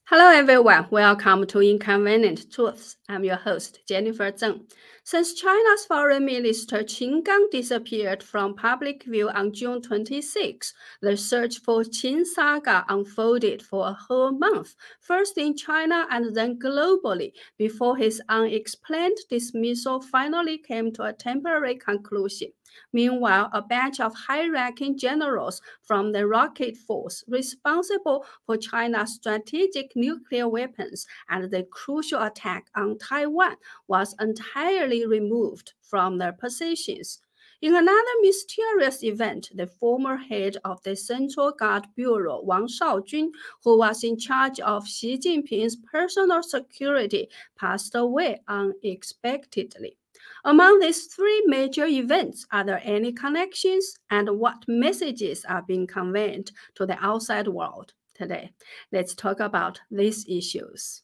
Hello everyone, welcome to Inconvenient Truths. I'm your host, Jennifer Zheng. Since China's foreign minister Qin Gang disappeared from public view on June 26, the search for Qin saga unfolded for a whole month, first in China and then globally, before his unexplained dismissal finally came to a temporary conclusion. Meanwhile, a batch of high-ranking generals from the rocket force responsible for China's strategic nuclear weapons and the crucial attack on Taiwan was entirely removed from their positions. In another mysterious event, the former head of the Central Guard Bureau, Wang Shaojun, who was in charge of Xi Jinping's personal security, passed away unexpectedly. Among these three major events, are there any connections, and what messages are being conveyed to the outside world today? Let's talk about these issues.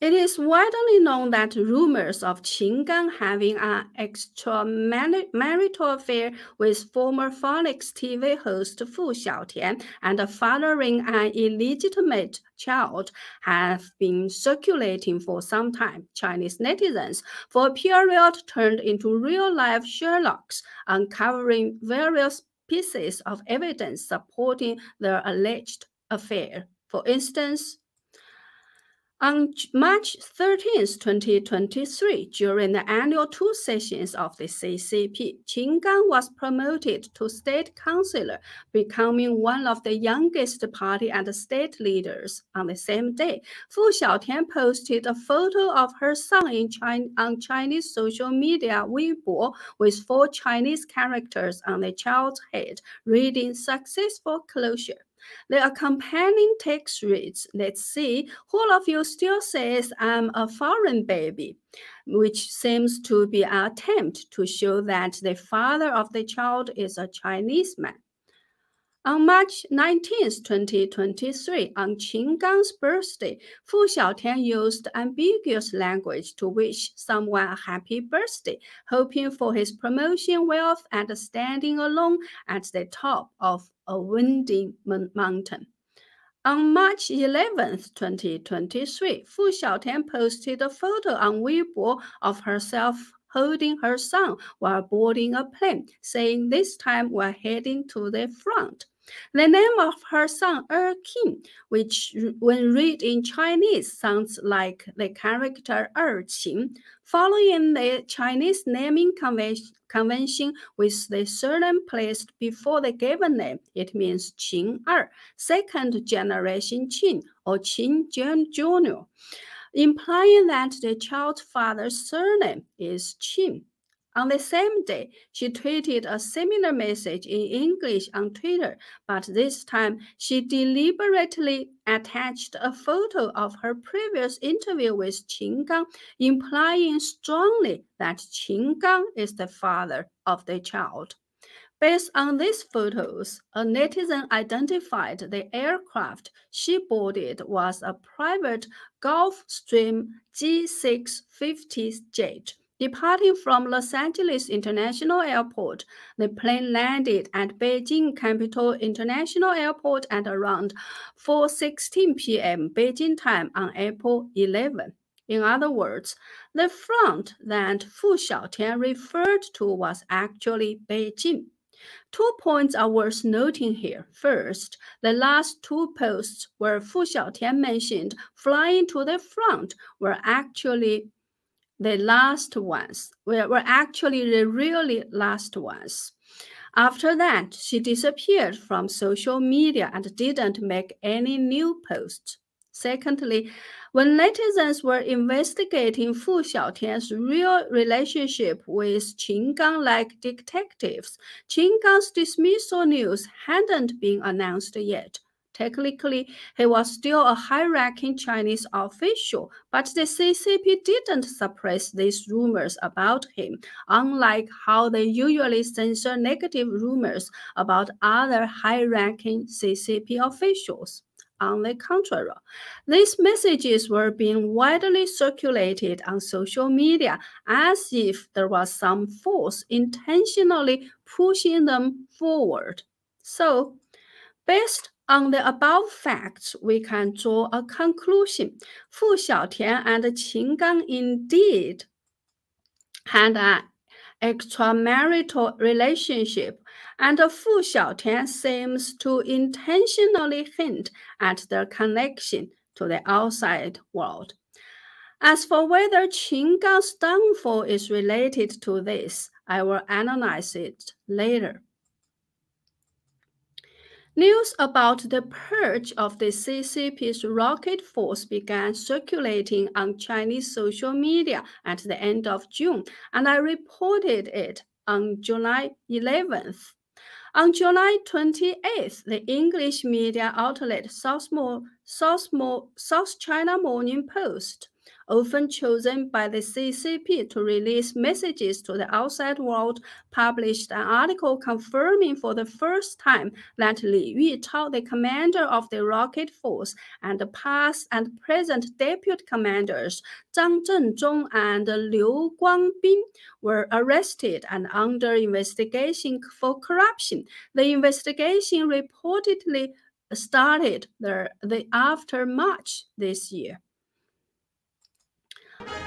It is widely known that rumors of Qin Gang having an extramarital affair with former Phoenix TV host Fu Xiaotian and fathering an illegitimate child have been circulating for some time. Chinese netizens, for a period, turned into real-life Sherlocks, uncovering various pieces of evidence supporting their alleged affair. For instance, on March 13, 2023, during the annual two sessions of the CCP, Qin Gang was promoted to state councillor, becoming one of the youngest party and state leaders. On the same day, Fu Xiaotian posted a photo of her son on Chinese social media Weibo with 4 Chinese characters on the child's head, reading "Successful Closure." The accompanying text reads, "Let's see, who of you still says I'm a foreign baby?" which seems to be an attempt to show that the father of the child is a Chinese man. On March 19, 2023, on Qin Gang's birthday, Fu Xiaotian used ambiguous language to wish someone a happy birthday, hoping for his promotion, wealth, and standing alone at the top of a winding mountain. On March 11, 2023, Fu Xiaotian posted a photo on Weibo of herself holding her son while boarding a plane, saying, "This time we're heading to the front." The name of her son, Qin, which when read in Chinese sounds like the character Qin, following the Chinese naming convention with the surname placed before the given name, it means Qin Er, second generation Qin, or Qin Jr., implying that the child's father's surname is Qin. On the same day, she tweeted a similar message in English on Twitter, but this time she deliberately attached a photo of her previous interview with Qin Gang, implying strongly that Qin Gang is the father of the child. Based on these photos, a netizen identified the aircraft she boarded was a private Gulfstream G650 jet. Departing from Los Angeles International Airport, the plane landed at Beijing Capital International Airport at around 4:16 p.m. Beijing time on April 11. In other words, the front that Fu Xiaotian referred to was actually Beijing. 2 points are worth noting here. First, the last 2 posts where Fu Xiaotian mentioned flying to the front were actually the last ones, were actually the really last ones. After that, she disappeared from social media and didn't make any new posts. Secondly, when netizens were investigating Fu Xiaotian's real relationship with Qin Gang like detectives, Qin Gang's dismissal news hadn't been announced yet. Technically, he was still a high-ranking Chinese official, but the CCP didn't suppress these rumors about him, unlike how they usually censor negative rumors about other high-ranking CCP officials. On the contrary, these messages were being widely circulated on social media as if there was some force intentionally pushing them forward. So, based On the above facts, we can draw a conclusion. Fu Xiaotian and Qin Gang indeed had an extramarital relationship, and Fu Xiaotian seems to intentionally hint at their connection to the outside world. As for whether Qin Gang's downfall is related to this, I will analyze it later. News about the purge of the CCP's rocket force began circulating on Chinese social media at the end of June, and I reported it on July 11th. On July 28th, the English media outlet South China Morning Post, often chosen by the CCP to release messages to the outside world, published an article confirming for the first time that Li Yuchao, the commander of the rocket force, and the past and present deputy commanders Zhang Zhenzhong and Liu Guangbin were arrested and under investigation for corruption. The investigation reportedly started after March this year.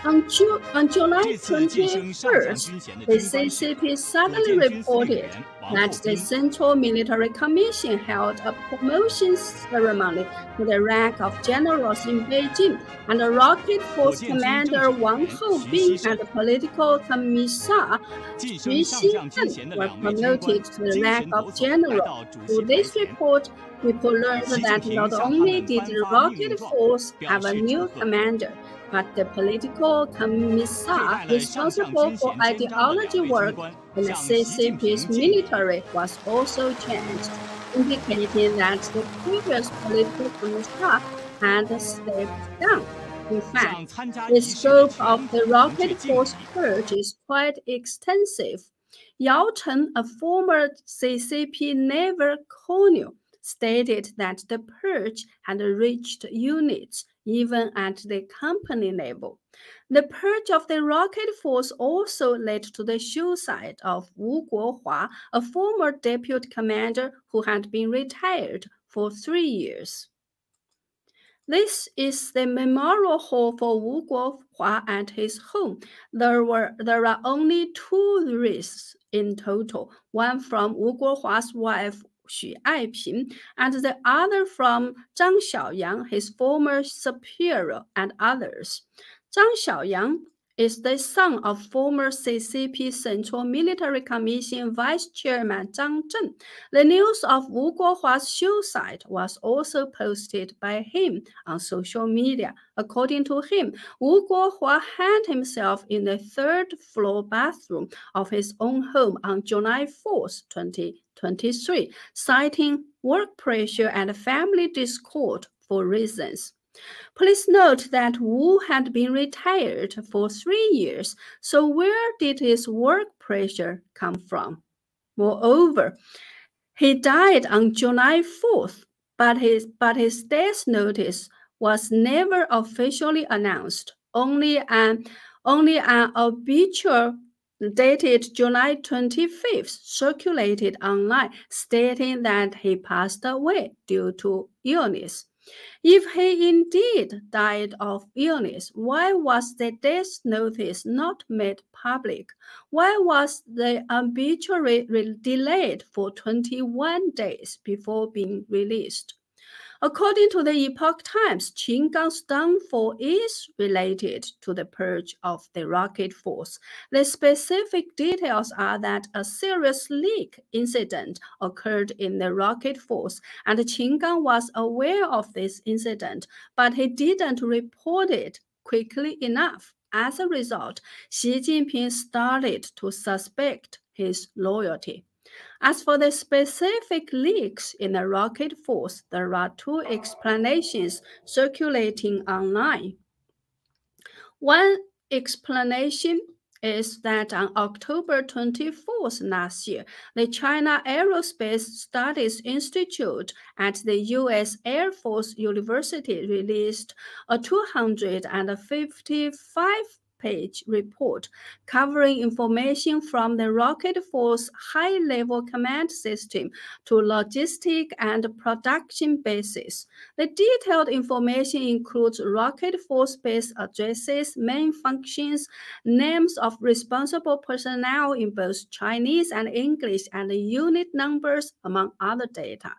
On July 21st, the CCP suddenly reported that the Central Military Commission held a promotion ceremony to the rank of generals in Beijing, and the Rocket Force Commander Wang Houbin and the political commissar Xu Xinghen were promoted to the rank of general. Through this report, people learned that not only did the Rocket Force have a new commander, but the political commissar responsible for ideology work in the CCP's military was also changed, indicating that the previous political commissar had stepped down. In fact, the scope of the rocket force purge is quite extensive. Yao Chen, a former CCP naval colonel, stated that the purge had reached units even at the company level. The purge of the rocket force also led to the suicide of Wu Guohua, a former deputy commander who had been retired for 3 years. This is the memorial hall for Wu Guohua at his home. There are only 2 wreaths in total, one from Wu Guohua's wife Xu Aiping, and the other from Zhang Xiaoyang, his former superior, and others. Zhang Xiaoyang is the son of former CCP Central Military Commission Vice Chairman Zhang Zhen. The news of Wu Guohua's suicide was also posted by him on social media. According to him, Wu Guohua hanged himself in the 3rd floor bathroom of his own home on July 4th, 2023, citing work pressure and family discord for reasons. Please note that Wu had been retired for 3 years, so where did his work pressure come from? Moreover, he died on July 4th, but his death notice was never officially announced. Only an obituary dated July 25th circulated online, stating that he passed away due to illness. If he indeed died of illness, why was the death notice not made public? Why was the obituary delayed for 21 days before being released? According to the Epoch Times, Qin Gang's downfall is related to the purge of the rocket force. The specific details are that a serious leak incident occurred in the rocket force, and Qin Gang was aware of this incident, but he didn't report it quickly enough. As a result, Xi Jinping started to suspect his loyalty. As for the specific leaks in the rocket force, there are 2 explanations circulating online. One explanation is that on October 24th last year, the China Aerospace Studies Institute at the U.S. Air Force University released a 255 page report covering information from the Rocket Force high-level command system to logistic and production bases. The detailed information includes Rocket Force base addresses, main functions, names of responsible personnel in both Chinese and English, and unit numbers, among other data.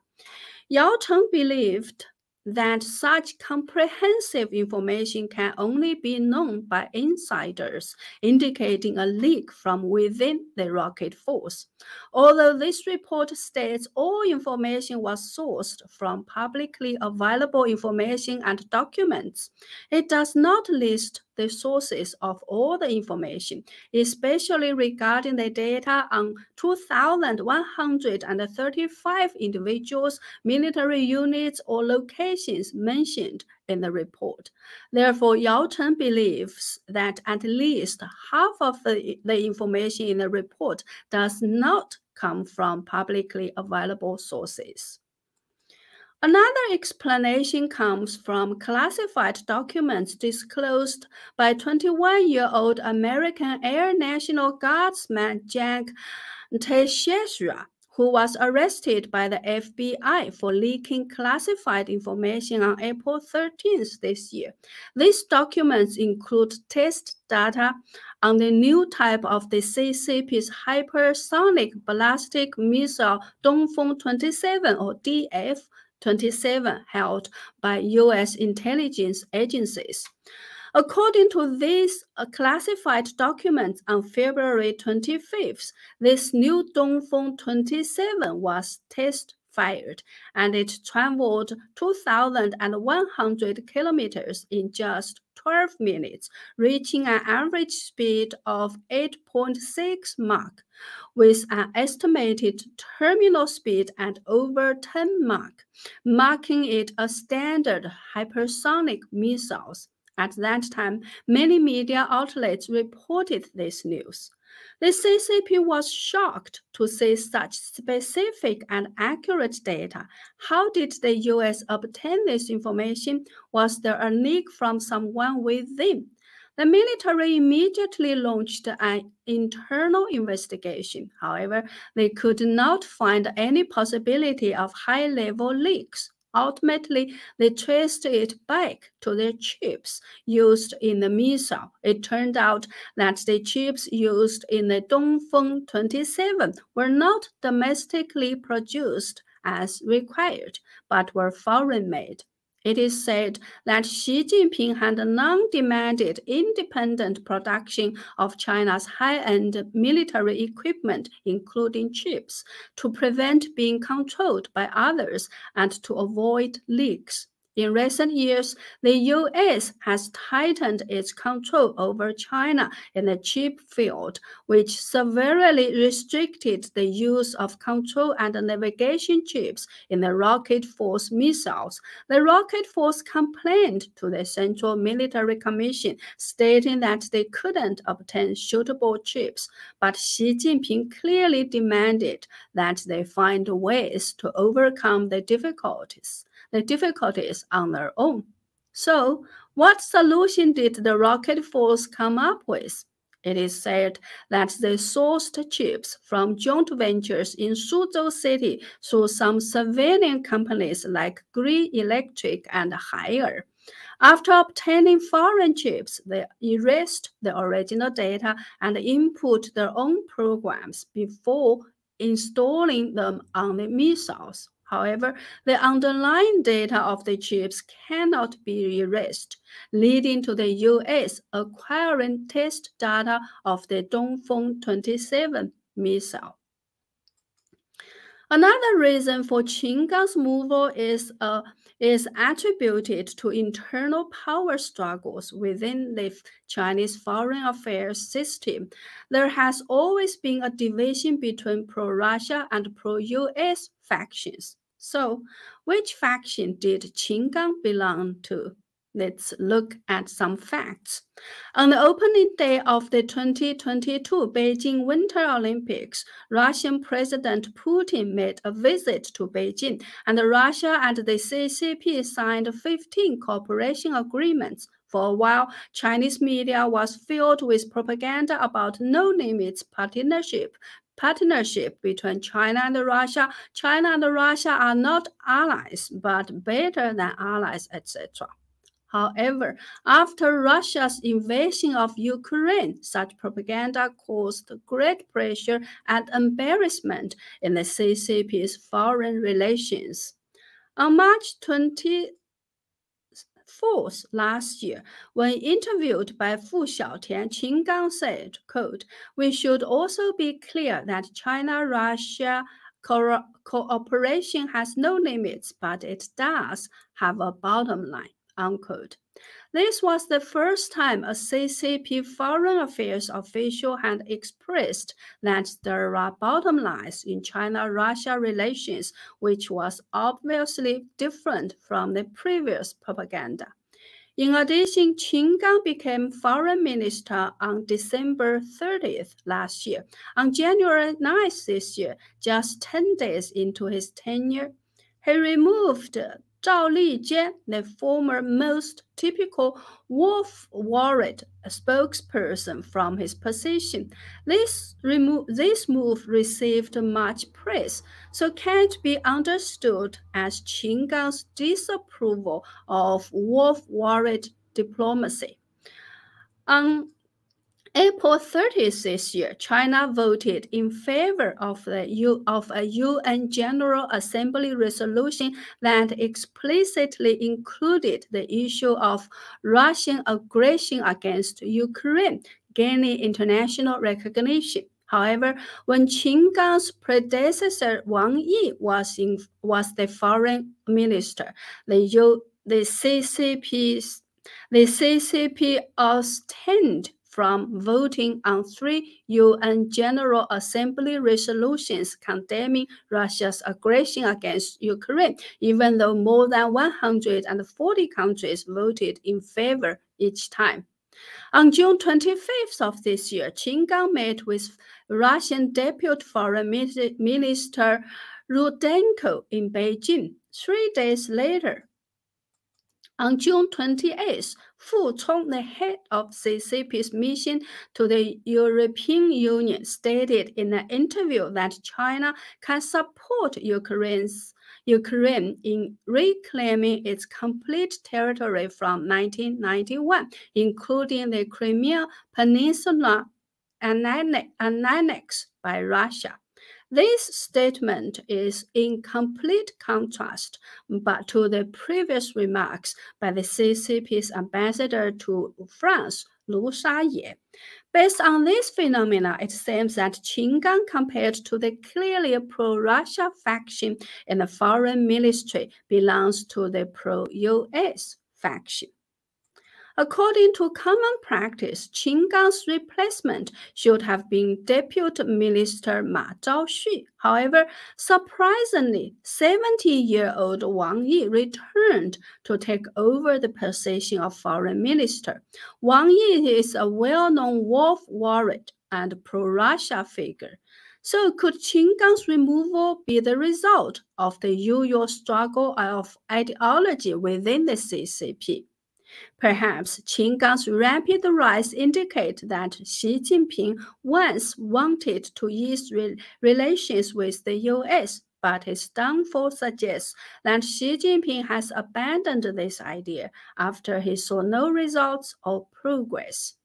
Yao Cheng believed that such comprehensive information can only be known by insiders, indicating a leak from within the Rocket Force. Although this report states all information was sourced from publicly available information and documents, it does not list the sources of all the information, especially regarding the data on 2,135 individuals, military units, or locations mentioned in the report. Therefore, Yao Cheng believes that at least half of the information in the report does not come from publicly available sources. Another explanation comes from classified documents disclosed by 21-year-old American Air National Guardsman Jack Teixeira, who was arrested by the FBI for leaking classified information on April 13th this year. These documents include test data on the new type of the CCP's hypersonic ballistic missile Dongfeng 27 or DF-27 held by U.S. intelligence agencies. According to these classified documents, on February 25th, this new Dongfeng 27 was test-fired, and it traveled 2,100 kilometers in just 12 minutes, reaching an average speed of 8.6 Mach, with an estimated terminal speed at over 10 Mach, making it a standard hypersonic missile. At that time, many media outlets reported this news. The CCP was shocked to see such specific and accurate data. How did the US obtain this information? Was there a leak from someone within? The military immediately launched an internal investigation. However, they could not find any possibility of high-level leaks. Ultimately, they traced it back to the chips used in the missile. It turned out that the chips used in the Dongfeng 27 were not domestically produced as required, but were foreign-made. It is said that Xi Jinping had long-demanded independent production of China's high-end military equipment, including chips, to prevent being controlled by others and to avoid leaks. In recent years, the U.S. has tightened its control over China in the chip field, which severely restricted the use of control and navigation chips in the Rocket Force missiles. The Rocket Force complained to the Central Military Commission, stating that they couldn't obtain suitable chips, but Xi Jinping clearly demanded that they find ways to overcome the difficulties on their own. So, what solution did the Rocket Force come up with? It is said that they sourced chips from joint ventures in Suzhou City through some civilian companies like Green Electric and Haier. After obtaining foreign chips, they erased the original data and input their own programs before installing them on the missiles. However, the underlying data of the chips cannot be erased, leading to the U.S. acquiring test data of the Dongfeng 27 missile. Another reason for Qin Gang's removal is attributed to internal power struggles within the Chinese foreign affairs system. There has always been a division between pro-Russia and pro-US factions. So, which faction did Qin Gang belong to? Let's look at some facts. On the opening day of the 2022 Beijing Winter Olympics, Russian President Putin made a visit to Beijing, and Russia and the CCP signed 15 cooperation agreements. For a while, Chinese media was filled with propaganda about no-limits partnership between China and Russia. China and Russia are not allies, but better than allies, etc. However, after Russia's invasion of Ukraine, such propaganda caused great pressure and embarrassment in the CCP's foreign relations. On March 24th last year, when interviewed by Fu Xiaotian, Qin Gang said, quote, "We should also be clear that China-Russia cooperation has no limits, but it does have a bottom line." Unquote. This was the first time a CCP foreign affairs official had expressed that there are bottom lines in China-Russia relations, which was obviously different from the previous propaganda. In addition, Qin Gang became foreign minister on December 30th last year. On January 9th this year, just 10 days into his tenure, he removed Zhao Lijian, the former most typical wolf-warrior spokesperson, from his position. This move received much praise, so can't be understood as Qin Gang's disapproval of wolf-warrior diplomacy. On April 30th this year, China voted in favor of a UN General Assembly resolution that explicitly included the issue of Russian aggression against Ukraine, gaining international recognition. However, when Qin Gang's predecessor Wang Yi was the foreign minister, the CCP abstained from voting on 3 UN General Assembly resolutions condemning Russia's aggression against Ukraine, even though more than 140 countries voted in favor each time. On June 25th of this year, Qin Gang met with Russian Deputy Foreign Minister Rudenko in Beijing. 3 days later, on June 28th, Fu Cong, the head of CCP's mission to the European Union, stated in an interview that China can support Ukraine in reclaiming its complete territory from 1991, including the Crimea Peninsula annexed by Russia. This statement is in complete contrast to the previous remarks by the CCP's ambassador to France, Lu Shaye. Based on this phenomena, it seems that Qin Gang, compared to the clearly pro-Russia faction in the foreign ministry, belongs to the pro-US faction. According to common practice, Qin Gang's replacement should have been Deputy Minister Ma Zhaoxu. However, surprisingly, 70-year-old Wang Yi returned to take over the position of foreign minister. Wang Yi is a well-known wolf warrior and pro-Russia figure. So could Qin Gang's removal be the result of the usual struggle of ideology within the CCP? Perhaps Qin Gang's rapid rise indicates that Xi Jinping once wanted to ease relations with the US, but his downfall suggests that Xi Jinping has abandoned this idea after he saw no results or progress.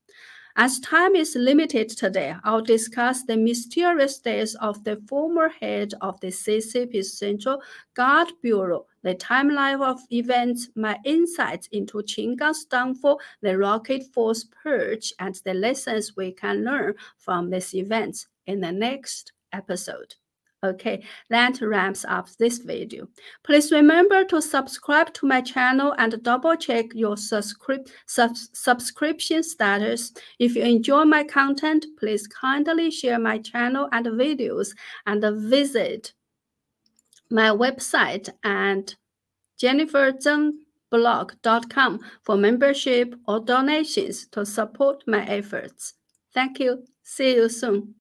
As time is limited today, I'll discuss the mysterious death of the former head of the CCP's Central Guard Bureau, the timeline of events, my insights into Qin Gang's downfall, the Rocket Force purge, and the lessons we can learn from these events in the next episode. Okay, that wraps up this video. Please remember to subscribe to my channel and double check your subscription status. If you enjoy my content, please kindly share my channel and videos and visit my website at Jennifer Zheng blog.com for membership or donations to support my efforts. Thank you. See you soon.